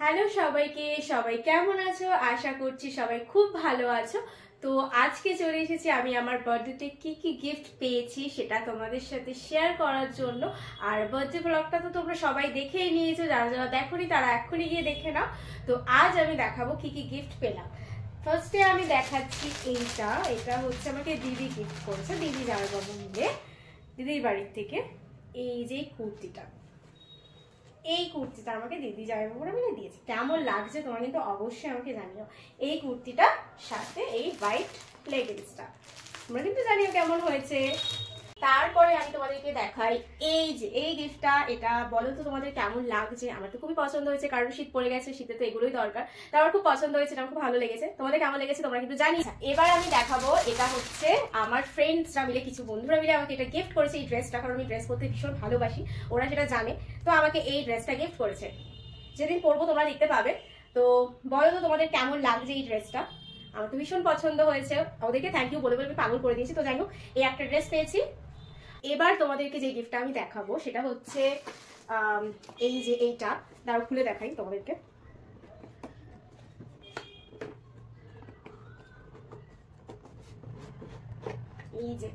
Hello সবাইকে, সবাই কেমন আছো? আশা করছি সবাই খুব ভালো আছো। তো আজকে চলে এসেছি আমি আমার বার্থডেতে কি কি গিফট পেয়েছি সেটা তোমাদের সাথে শেয়ার করার জন্য। আর বার্থডে ব্লগটা তো তোমরা সবাই দেখেই নিয়েছো, যারা যারা দেখোনি তারা এক্ষুনি গিয়ে দেখে নাও। তো আজ আমি দেখাবো কি কি গিফট পেলাম। ফার্স্টে আমি দেখাচ্ছি এটা হচ্ছে আমাকে দিদি গিফট করেছে, দিদি জামাই বাবু মিলে দিদির বাড়ির থেকে। এই যে কুর্তিটা, এই কুর্তিটা আমাকে দিদি জামাইবাবুরা মিলে দিয়েছে। কেমন লাগছে তোমরা কিন্তু অবশ্যই আমাকে জানিও। এই কুর্তিটা সাথে এই হোয়াইট লেগিংসটা তোমরা কিন্তু জানিও কেমন হয়েছে। তারপরে আমি তোমাদেরকে দেখাই এই যে এই গিফটটা। এটা বলো তো তোমাদের কেমন লাগছে? আমার তো খুবই পছন্দ হয়েছে, কারণ শীত পড়ে গেছে, শীতে তো এগুলোই দরকার। তার আমার খুব পছন্দ হয়েছে, আমার খুব ভালো লেগেছে। তোমাদের কেমন লেগেছে তোমরা কিন্তু জানিও। এবার আমি দেখাবো, এটা হচ্ছে আমার ফ্রেন্ডসরা মিলে, কিছু বন্ধুরা মিলে আমাকে এটা গিফট করেছে। এই ড্রেসটা, কারণ আমি ড্রেস পরতে ভীষণ ভালোবাসি, ওরা সেটা জানে। তো আমাকে এই ড্রেসটা গিফট করেছে, যেদিন পরবো তোমরা দেখতে পাবে। তো বলো তো তোমাদের কেমন লাগছে এই ড্রেসটা? আমার তো ভীষণ পছন্দ হয়েছে। ওদেরকে থ্যাংক ইউ বলে বলে পাগল করে দিয়েছি। তো যাই হোক, এই একটা ড্রেস পেয়েছি। এবার তোমাদেরকে যে গিফটটা আমি দেখাবো সেটা হচ্ছে এই যে এইটা, দাঁড়াও খুলে দেখাই তোমাদেরকে। এই যে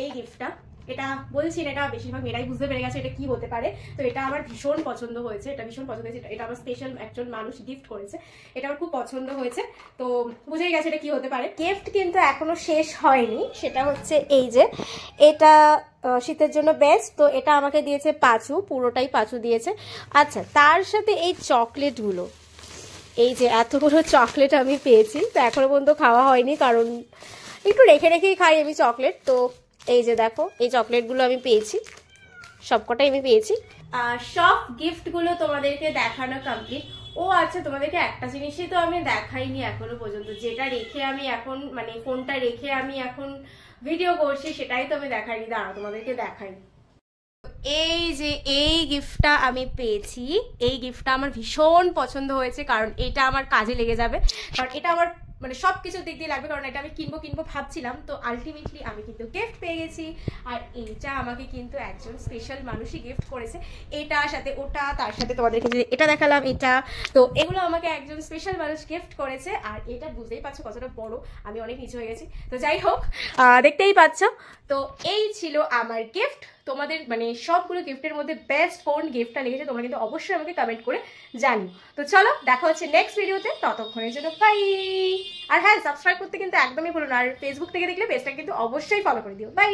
এই গিফটটা, এটা বলছি না, এটা বেশিরভাগ মেয়েরাই বুঝতে পেরে গেছে এটা কি হতে পারে। তো এটা আমার ভীষণ পছন্দ হয়েছে, এটা ভীষণ পছন্দ হয়েছে। এটা আমার স্পেশাল একজন মানুষ গিফট করেছে, এটা আমার খুব পছন্দ হয়েছে। তো বুঝেই গেছে এটা কি হতে পারে। গিফট কিন্তু এখনো শেষ হয়নি, সেটা হচ্ছে এই যে এটা শীতের জন্য বেস্ট। তো এটা আমাকে দিয়েছে পাঁচু, পুরোটাই পাঁচু দিয়েছে। আচ্ছা, তার সাথে এই চকলেটগুলো, এই যে এতগুলো চকলেট আমি পেয়েছি। তো এখনো পর্যন্ত খাওয়া হয়নি, কারণ একটু রেখে রেখেই খাই আমি চকলেট। তো এই যে দেখো, এই চকলেটগুলো আমি পেয়েছি, সবকটাই আমি পেয়েছি। সব গিফটগুলো তোমাদেরকে দেখানো কমপ্লিট। ও আচ্ছা, তোমাদেরকে একটা জিনিসই তো আমি দেখাইনি এখনো পর্যন্ত, যেটা রেখে আমি এখন, মানে ফোনটা রেখে আমি এখন ভিডিও করছি, সেটাই তো আমি দেখাইনি। দাঁড়াও তোমাদেরকে দেখাই। এই যে এই গিফটটা আমি পেয়েছি, এই গিফটটা আমার ভীষণ পছন্দ হয়েছে, কারণ এটা আমার কাজে লেগে যাবে। কারণ এটা আমার মানে সব কিছুর দিক দিয়ে লাগবে, কারণ এটা আমি কিনবো ভাবছিলাম। তো আলটিমেটলি আমি কিন্তু গিফট পেয়ে গেছি। আর এইটা আমাকে কিন্তু একজন স্পেশাল মানুষই গিফট করেছে। এটা সাথে ওটা, তার সাথে তোমাদেরকে যে এটা দেখালাম এটা, তো এগুলো আমাকে একজন স্পেশাল মানুষ গিফট করেছে। আর এটা বুঝতেই পারছো কতটা বড়, আমি অনেক নিচু হয়ে গেছি। তো যাই হোক, দেখতেই পাচ্ছ। তো এই ছিল আমার গিফট। তোমাদের মানে সবগুলো গিফটের মধ্যে বেস্ট কোন গিফটটা লেগেছে তোমরা কিন্তু অবশ্যই আমাকে কমেন্ট করে জানিও। তো চলো, দেখা হচ্ছে নেক্সট ভিডিওতে, ততক্ষণের জন্য বাই। আর হ্যাঁ, সাবস্ক্রাইব করতে কিন্তু একদমই ভুলো না। আর ফেসবুক থেকে দেখলে পেজটা কিন্তু অবশ্যই ফলো করে দিও। বাই।